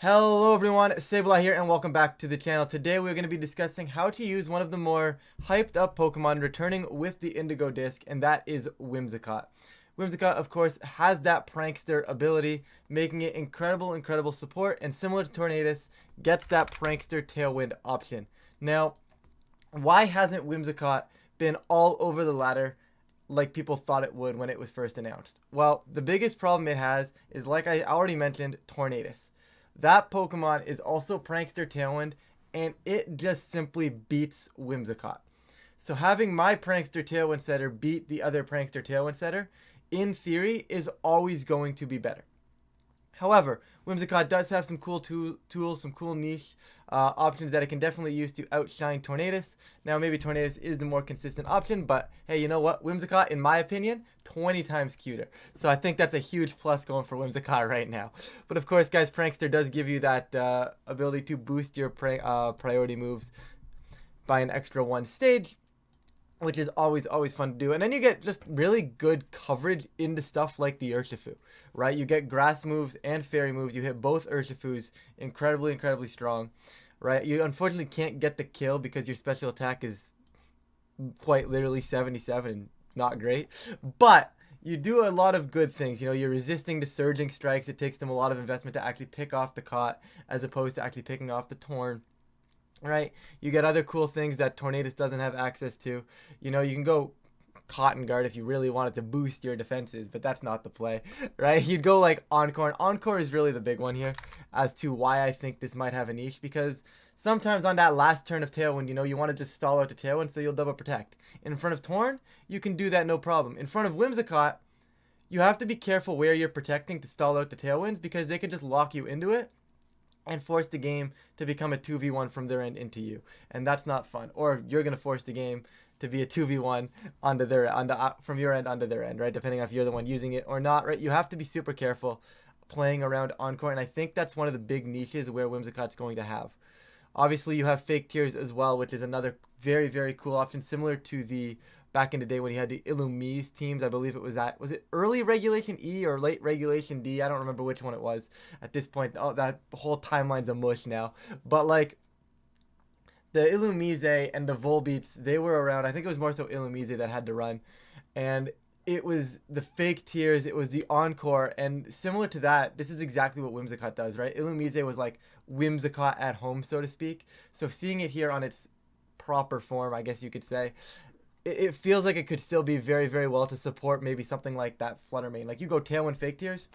Hello everyone, Sableye here and welcome back to the channel. Today we're going to be discussing how to use one of the more hyped up Pokemon returning with the Indigo disc, and that is Whimsicott. Whimsicott, of course, has that prankster ability, making it incredible support, and similar to Tornadus, gets that prankster tailwind option. Now, why hasn't Whimsicott been all over the ladder like people thought it would when it was first announced? Well, the biggest problem it has is, like I already mentioned, Tornadus. That Pokemon is also Prankster Tailwind, and it just simply beats Whimsicott. So having my Prankster Tailwind setter beat the other Prankster Tailwind setter, in theory, is always going to be better. However, Whimsicott does have some cool tools, some cool niche options that it can definitely use to outshine Tornadus. Now, maybe Tornadus is the more consistent option, but hey, you know what? Whimsicott, in my opinion, 20 times cuter. So I think that's a huge plus going for Whimsicott right now. But of course, guys, Prankster does give you that ability to boost your priority moves by an extra one stage, which is always fun to do. And then you get just really good coverage into stuff like the Urshifu, right? You get grass moves and fairy moves. You hit both Urshifus incredibly strong, right? You unfortunately can't get the kill because your special attack is quite literally 77 and not great. But you do a lot of good things. You know, you're resisting to surging strikes. It takes them a lot of investment to actually pick off the Caught as opposed to actually picking off the Torn. Right, you get other cool things that Tornadus doesn't have access to. You know, you can go Cotton Guard if you really wanted to boost your defenses, but that's not the play, right? You'd go like Encore, and Encore is really the big one here as to why I think this might have a niche, because sometimes on that last turn of Tailwind, you know, you want to just stall out the Tailwind so you'll double protect. In front of Torn, you can do that no problem. In front of Whimsicott, you have to be careful where you're protecting to stall out the Tailwinds, because they can just lock you into it and force the game to become a 2v1 from their end into you, and that's not fun. Or you're gonna force the game to be a 2v1 onto their from your end onto their end, right? Depending on if you're the one using it or not, right? You have to be super careful playing around Encore, and I think that's one of the big niches where Whimsicott's going to have. Obviously, you have Fake Tears as well, which is another very cool option, similar to the back in the day when you had the Illumise teams. I believe it was it early Regulation E or late Regulation D? I don't remember which one it was at this point. Oh, that whole timeline's a mush now. But like, the Illumise and the Volbeats, they were around. I think it was more so Illumise that had to run. And it was the Fake Tears, it was the Encore, and similar to that, this is exactly what Whimsicott does, right? Illumise was like Whimsicott at home, so to speak. So seeing it here on its proper form, I guess you could say, it feels like it could still be very well to support maybe something like that Flutter Mane. Like, you go Tailwind Fake Tears,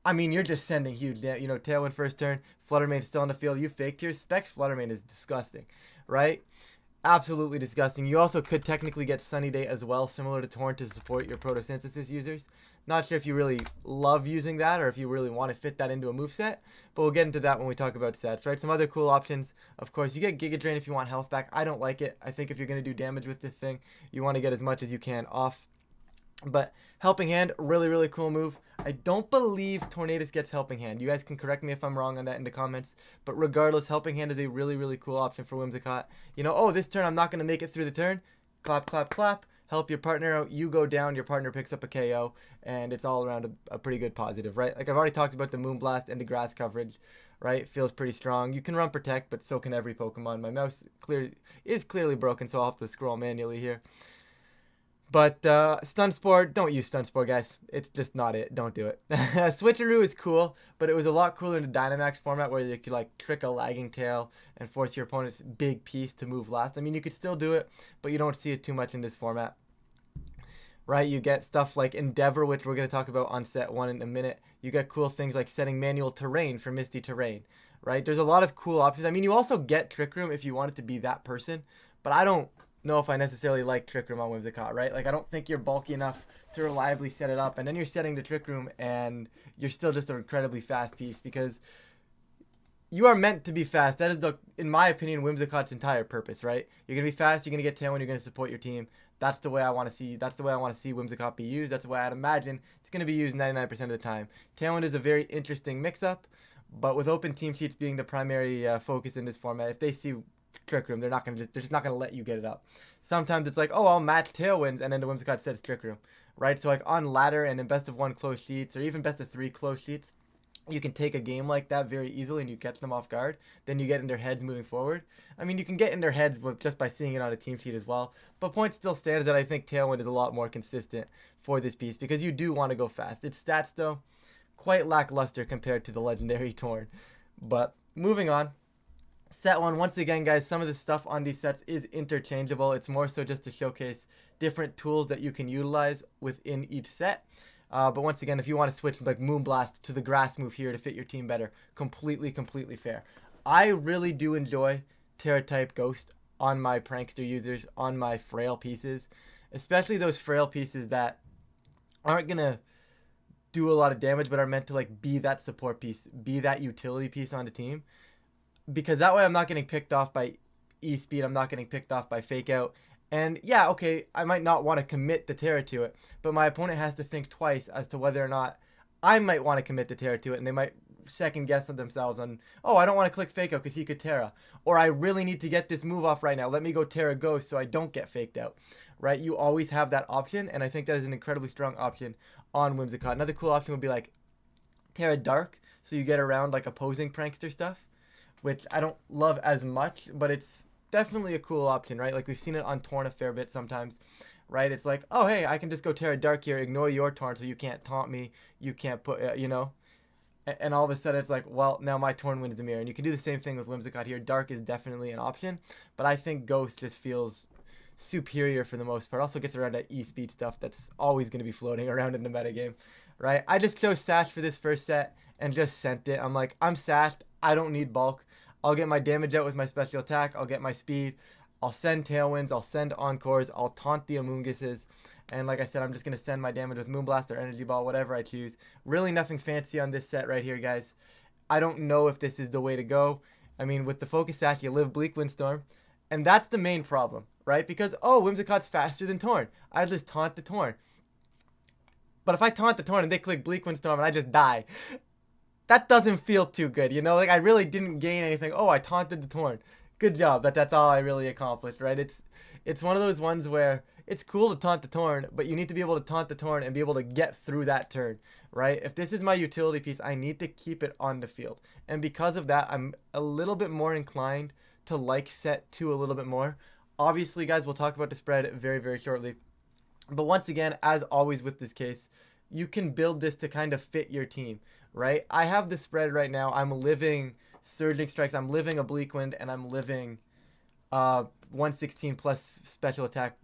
I mean, you're just sending huge, you know, Tailwind first turn, Flutter Mane's still on the field, you Fake Tears, Specs Flutter Mane is disgusting, right? Absolutely disgusting. You also could technically get Sunny Day as well, similar to Torn, to support your Photosynthesis users. Not sure if you really love using that or if you really want to fit that into a moveset, but we'll get into that when we talk about sets, right? Some other cool options. Of course, you get Giga Drain if you want health back. I don't like it. I think if you're going to do damage with this thing, you want to get as much as you can off. But Helping Hand, really cool move. I don't believe Tornadus gets Helping Hand. You guys can correct me if I'm wrong on that in the comments. But regardless, Helping Hand is a really cool option for Whimsicott. You know, oh, this turn I'm not going to make it through the turn. Clap. Help your partner out. You go down, your partner picks up a KO, and it's all around a pretty good positive, right? Like, I've already talked about the Moonblast and the grass coverage, right? Feels pretty strong. You can run Protect, but so can every Pokemon. My mouse is clearly broken, so I'll have to scroll manually here. But Stun Spore, don't use Stun Spore, guys. It's just not it. Don't do it. Switcheroo is cool, but it was a lot cooler in the Dynamax format where you could like trick a Lagging Tail and force your opponent's big piece to move last. I mean, you could still do it, but you don't see it too much in this format. Right, you get stuff like Endeavor, which we're going to talk about on set 1 in a minute. You get cool things like setting Manual Terrain for Misty Terrain, right? There's a lot of cool options. I mean, you also get Trick Room if you want it to be that person, but I don't know if I necessarily like Trick Room on Whimsicott, right? Like, I don't think you're bulky enough to reliably set it up, and then you're setting the Trick Room, and you're still just an incredibly fast piece, because you are meant to be fast. That is, in my opinion, Whimsicott's entire purpose, right? You're gonna be fast. You're gonna get Tailwind. You're gonna support your team. That's the way I want to see. That's the way I want to see Whimsicott be used. That's the way I'd imagine it's gonna be used 99% of the time. Tailwind is a very interesting mix-up, but with open team sheets being the primary focus in this format, if they see Trick Room, they're just not gonna let you get it up. Sometimes it's like, oh, I'll match Tailwinds, and then the Whimsicott sets Trick Room, right? So like on ladder and in best of 1 close sheets, or even best of 3 close sheets, you can take a game like that very easily and you catch them off guard, then you get in their heads moving forward. I mean, you can get in their heads with just by seeing it on a team sheet as well. But point still stands that I think Tailwind is a lot more consistent for this piece because you do want to go fast. Its stats, though, quite lackluster compared to the legendary Torn. But moving on. Set 1, once again, guys, some of the stuff on these sets is interchangeable. It's more so just to showcase different tools that you can utilize within each set. But once again, if you want to switch from like Moonblast to the grass move here to fit your team better, completely fair. I really do enjoy Terra type Ghost on my prankster users, on my frail pieces, especially those frail pieces that aren't going to do a lot of damage but are meant to like be that support piece, be that utility piece on the team. Because that way I'm not getting picked off by E-Speed, I'm not getting picked off by Fake Out. And yeah, okay, I might not want to commit the Terra to it, but my opponent has to think twice as to whether or not I might want to commit the Terra to it, and they might second guess themselves on, oh, I don't want to click Fake Out because he could Terra. Or I really need to get this move off right now. Let me go Terra Ghost so I don't get faked out. Right? You always have that option, and I think that is an incredibly strong option on Whimsicott. Another cool option would be like Terra Dark, so you get around like opposing prankster stuff, which I don't love as much, but it's definitely a cool option, right? Like we've seen it on Torn a fair bit sometimes, right? It's like, oh, hey, I can just go Terra Dark here, ignore your Torn so you can't taunt me, you can't put, you know? And all of a sudden it's like, well, now my Torn wins the mirror. And you can do the same thing with Whimsicott here. Dark is definitely an option, but I think Ghost just feels superior for the most part. Also gets around that E-Speed stuff that's always going to be floating around in the metagame, right? I just chose Sash for this first set and just sent it. I'm like, I'm Sashed, I don't need bulk. I'll get my damage out with my special attack. I'll get my speed. I'll send Tailwinds. I'll send Encores. I'll taunt the Amoonguses. And like I said, I'm just going to send my damage with Moonblast or Energy Ball, whatever I choose. Really nothing fancy on this set right here, guys. I don't know if this is the way to go. I mean, with the Focus Sash, you live Bleak Windstorm. And that's the main problem, right? Because, oh, Whimsicott's faster than Torn. I just taunt the Torn. But if I taunt the Torn and they click Bleak Windstorm and I just die, that doesn't feel too good, you know? Like, I really didn't gain anything. Oh, I taunted the Torn. Good job. That's all I really accomplished, right? It's one of those ones where it's cool to taunt the Torn, but you need to be able to taunt the Torn and be able to get through that turn, right? If this is my utility piece, I need to keep it on the field. And because of that, I'm a little bit more inclined to like set 2 a little bit more. Obviously, guys, we'll talk about the spread very shortly. But once again, as always with this case, you can build this to kind of fit your team, right? I have the spread right now. I'm living Surging Strikes, I'm living Oblique Wind, and I'm living 116 plus special attack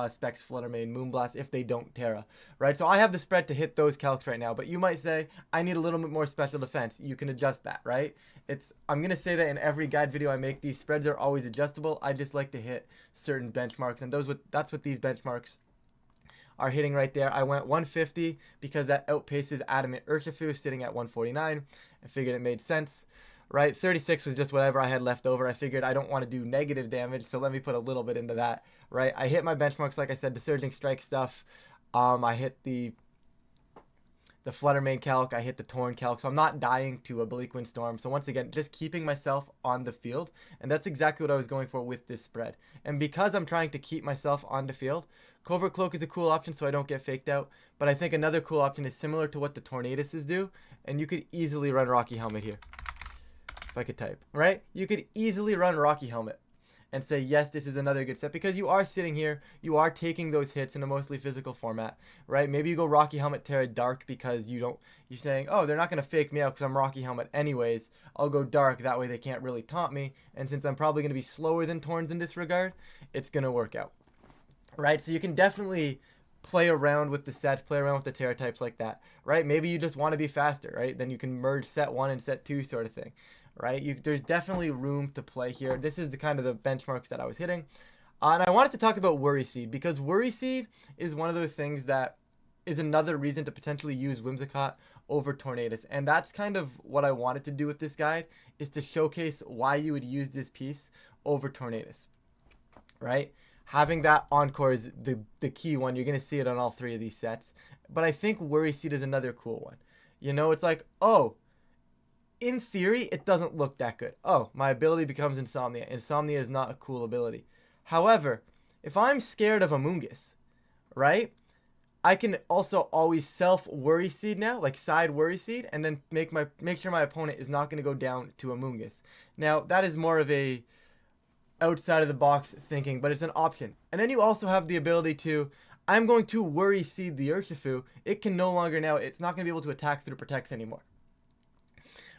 specs Fluttermane, Moonblast if they don't Terra, right? So I have the spread to hit those calcs right now, but you might say, I need a little bit more special defense. You can adjust that, right? I'm going to say that in every guide video I make, these spreads are always adjustable. I just like to hit certain benchmarks, and that's what these benchmarks are hitting right there. I went 150 because that outpaces Adamant Urshifu sitting at 149. I figured it made sense, right? 36 was just whatever I had left over. I figured I don't want to do negative damage, so let me put a little bit into that, right? I hit my benchmarks, like I said, the Surging Strike stuff. I hit the Fluttermane calc, I hit the Torn calc, so I'm not dying to a Bleak Windstorm. So once again, just keeping myself on the field, and that's exactly what I was going for with this spread. And because I'm trying to keep myself on the field, Covert Cloak is a cool option so I don't get faked out, but I think another cool option is similar to what the Tornaduses do, and you could easily run Rocky Helmet here. If I could type, right? You could easily run Rocky Helmet and say, yes, this is another good set, because you are sitting here, you are taking those hits in a mostly physical format, right? Maybe you go Rocky Helmet Terra Dark because you're saying, oh, they're not going to fake me out because I'm Rocky Helmet anyways. I'll go Dark, that way they can't really taunt me, and since I'm probably going to be slower than Torns in this regard, it's going to work out, right? So you can definitely play around with the sets, play around with the Terra types like that, right? Maybe you just want to be faster, right? Then you can merge set 1 and set 2 sort of thing, right? There's definitely room to play here. This is the kind of the benchmarks that I was hitting. And I wanted to talk about Worry Seed, because Worry Seed is one of those things that is another reason to potentially use Whimsicott over Tornadus. And that's kind of what I wanted to do with this guide, is to showcase why you would use this piece over Tornadus, right? Having that Encore is the key one. You're going to see it on all 3 of these sets. But I think Worry Seed is another cool one. You know, it's like, oh, in theory, it doesn't look that good. Oh, my ability becomes Insomnia. Insomnia is not a cool ability. However, if I'm scared of Amoongus, right, I can also always self worry seed now, like side worry seed, and then make sure my opponent is not going to go down to Amoonguss. Now that is more of a outside of the box thinking, but it's an option. And then you also have the ability to, I'm going to worry seed the Urshifu. It can no longer now, it's not going to be able to attack through protects anymore.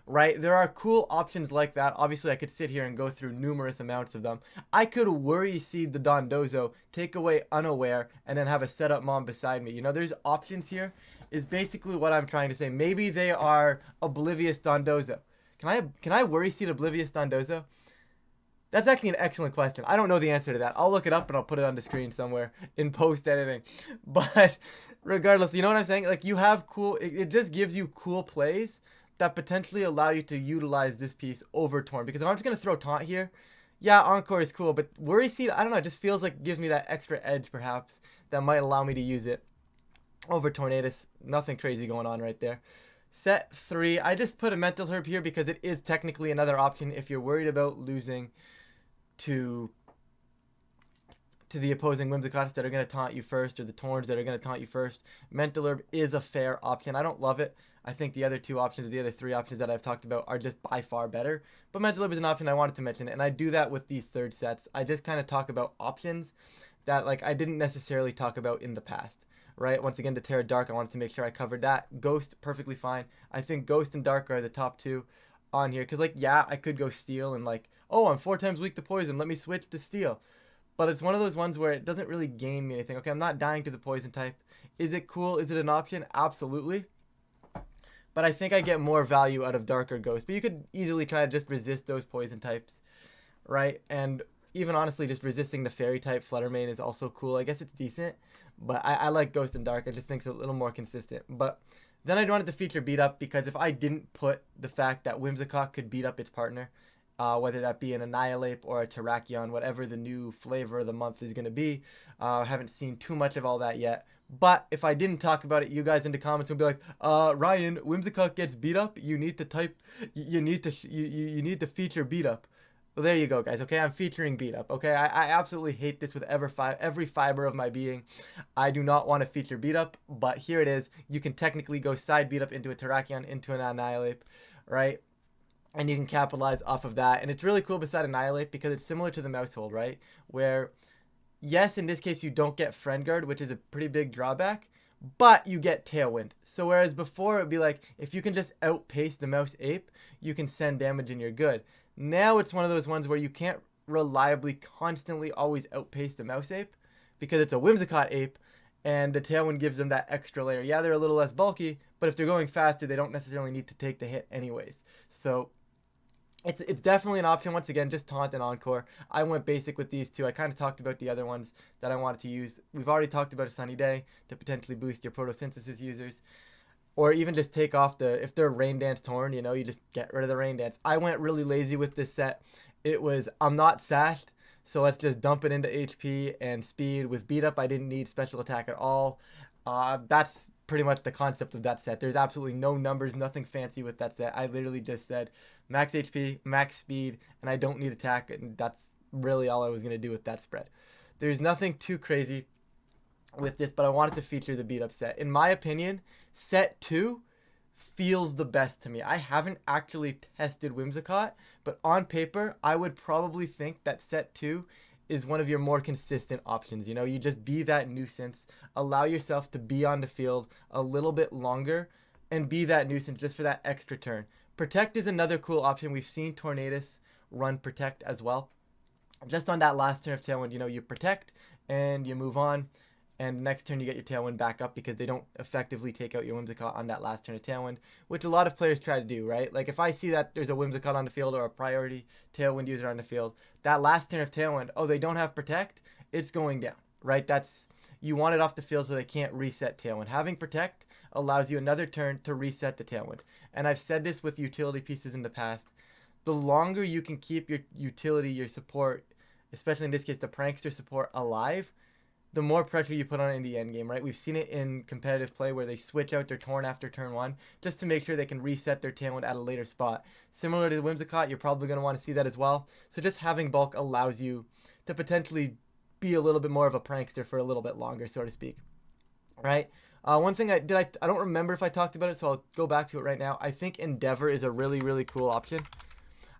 Right? There are cool options like that. Obviously, I could sit here and go through numerous amounts of them. I could worry seed the Dondozo, take away Unaware, and then have a setup mom beside me. You know, there's options here, is basically what I'm trying to say. Maybe they are Oblivious Dondozo. Can I worry seed Oblivious Dondozo? That's actually an excellent question. I don't know the answer to that. I'll look it up and I'll put it on the screen somewhere in post editing. But regardless, you know what I'm saying? Like, you have cool, it just gives you cool plays that potentially allow you to utilize this piece over Torn. Because if I'm just going to throw Taunt here, yeah, Encore is cool, but Worry Seed, I don't know, it just feels like it gives me that extra edge, perhaps, that might allow me to use it over Tornadus. Nothing crazy going on right there. Set 3, I just put a Mental Herb here because it is technically another option if you're worried about losing to the opposing Whimsicotts that are going to taunt you first, or the Torns that are going to taunt you first. Mental Herb is a fair option. I don't love it. I think the other two options, the other three options that I've talked about are just by far better. But Mental Herb is an option I wanted to mention, and I do that with these third sets. I just kind of talk about options that like I didn't necessarily talk about in the past. Right? Once again, the Terra Dark, I wanted to make sure I covered that. Ghost, perfectly fine. I think Ghost and Dark are the top two on here. Because, like, yeah, I could go Steel and, like, oh, I'm 4 times weak to Poison. Let me switch to Steel. But it's one of those ones where it doesn't really gain me anything. Okay, I'm not dying to the Poison type. Is it cool? Is it an option? Absolutely. But I think I get more value out of Dark or Ghost. But you could easily try to just resist those Poison types. Right? And even honestly, just resisting the Fairy type Fluttermane is also cool. I guess it's decent. But I like Ghost and Dark. I just think it's a little more consistent. But then I wanted to feature Beat Up because if I didn't put the fact that Whimsicott could beat up its partner, whether that be an Annihilate or a Terrakion, whatever the new flavor of the month is going to be, I haven't seen too much of all that yet. But if I didn't talk about it, you guys in the comments would be like, Ryan, Whimsicott gets beat up. You need to type, you need to feature Beat Up. Well, there you go, guys. Okay, I'm featuring Beat Up. Okay, I absolutely hate this with every fiber of my being. I do not want to feature Beat Up, but here it is. You can technically go side Beat Up into a Terrakion, into an Annihilate, right? And you can capitalize off of that. And it's really cool beside Annihilate because it's similar to the Mousehold, right? Where, yes, in this case, you don't get Friend Guard, which is a pretty big drawback, but you get Tailwind. So whereas before it would be like, if you can just outpace the Mouse Ape, you can send damage and you're good. Now it's one of those ones where you can't reliably, constantly, always outpace the Mouse Ape because it's a Whimsicott Ape, and the Tailwind gives them that extra layer. Yeah, they're a little less bulky, but if they're going faster, they don't necessarily need to take the hit anyways. So it's definitely an option. Once again, just Taunt and Encore. I went basic with these two. I kind of talked about the other ones that I wanted to use. We've already talked about a Sunny Day to potentially boost your Photosynthesis users. Or even just take off if they're Rain Dance Torn, you know, you just get rid of the Rain Dance. I went really lazy with this set. It was, I'm not sashed, so let's just dump it into HP and speed. With Beat Up, I didn't need special attack at all. That's pretty much the concept of that set. There's absolutely no numbers, nothing fancy with that set. I literally just said max HP, max speed, and I don't need attack, and that's really all I was going to do with that spread. There's nothing too crazy with this, but I wanted to feature the Beat Up set. In my opinion, set 2 feels the best to me. I haven't actually tested Whimsicott, but on paper, I would probably think that set 2 is one of your more consistent options. You know, you just be that nuisance, allow yourself to be on the field a little bit longer, and be that nuisance just for that extra turn. Protect is another cool option. We've seen Tornadus run Protect as well. Just on that last turn of Tailwind, you know, you Protect and you move on. And next turn you get your Tailwind back up because they don't effectively take out your Whimsicott on that last turn of Tailwind, which a lot of players try to do, right? Like if I see that there's a Whimsicott on the field or a priority Tailwind user on the field, that last turn of Tailwind, oh, they don't have Protect, it's going down, right? You want it off the field so they can't reset Tailwind. Having Protect allows you another turn to reset the Tailwind. And I've said this with utility pieces in the past. The longer you can keep your utility, your support, especially in this case the Prankster support, alive, the more pressure you put on it in the end game, right? We've seen it in competitive play where they switch out their Torn after turn 1 just to make sure they can reset their Tailwind at a later spot. Similar to the Whimsicott, you're probably going to want to see that as well. So just having bulk allows you to potentially be a little bit more of a prankster for a little bit longer, so to speak. right? One thing I don't remember if I talked about it, so I'll go back to it right now. I think Endeavor is a really, really cool option.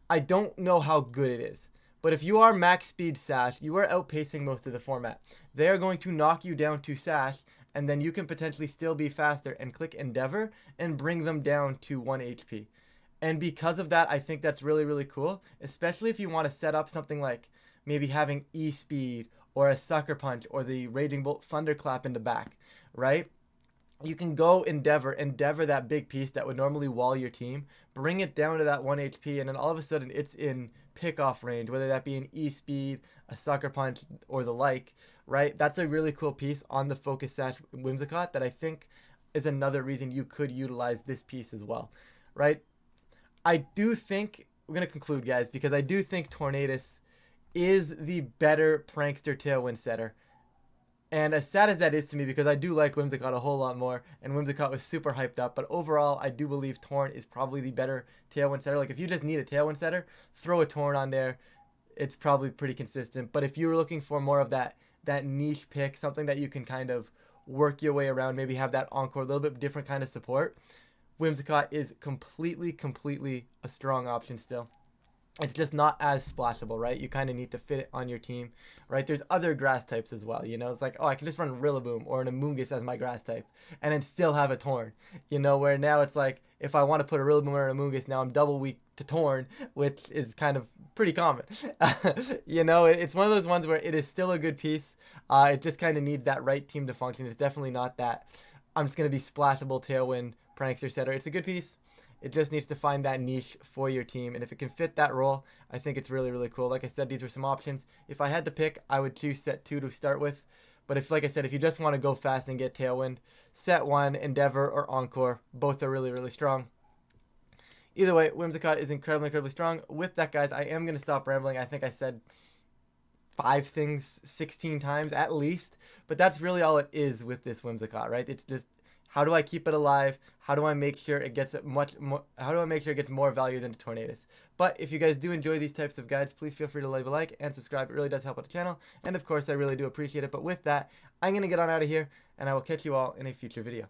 I don't know how good it is, but if you are max speed Sash, you are outpacing most of the format. They are going to knock you down to Sash, and then you can potentially still be faster and click Endeavor and bring them down to 1 HP. And because of that, I think that's really, really cool, especially if you want to set up something like maybe having E-Speed or a Sucker Punch or the Raging Bolt Thunderclap in the back, right? You can go endeavor that big piece that would normally wall your team, bring it down to that 1 HP, and then all of a sudden it's in pick-off range, whether that be an E-Speed, a Sucker Punch, or the like, right? That's a really cool piece on the Focus Sash Whimsicott that I think is another reason you could utilize this piece as well, right? I do think, we're going to conclude, guys, because I do think Tornadus is the better prankster tailwind setter. And as sad as that is to me, because I do like Whimsicott a whole lot more, and Whimsicott was super hyped up, but overall, I do believe Torn is probably the better tailwind setter. Like, if you just need a tailwind setter, throw a Torn on there. It's probably pretty consistent. But if you're looking for more of that niche pick, something that you can kind of work your way around, maybe have that Encore, a little bit different kind of support, Whimsicott is completely a strong option still. It's just not as splashable, right? You kind of need to fit it on your team, right? There's other grass types as well, you know? It's like, oh, I can just run Rillaboom or an Amoonguss as my grass type and then still have a Torn, you know? Where now it's like, if I want to put a Rillaboom or an Amoonguss, now I'm double weak to Torn, which is kind of pretty common. You know, it's one of those ones where it is still a good piece. It just kind of needs that right team to function. It's definitely not that I'm just going to be splashable Tailwind Prankster setter. It's a good piece. It just needs to find that niche for your team. And if it can fit that role, I think it's really, really cool. Like I said, these were some options. If I had to pick, I would choose set 2 to start with. But if, like I said, if you just want to go fast and get Tailwind, set 1, Endeavor, or Encore, both are really, really strong. Either way, Whimsicott is incredibly strong. With that, guys, I am going to stop rambling. I think I said 5 things 16 times at least. But that's really all it is with this Whimsicott, right? It's just, how do I keep it alive? How do I make sure it gets much more? How do I make sure it gets more value than the Tornadus? But if you guys do enjoy these types of guides, please feel free to leave a like and subscribe. It really does help out the channel, and of course, I really do appreciate it. But with that, I'm gonna get on out of here, and I will catch you all in a future video.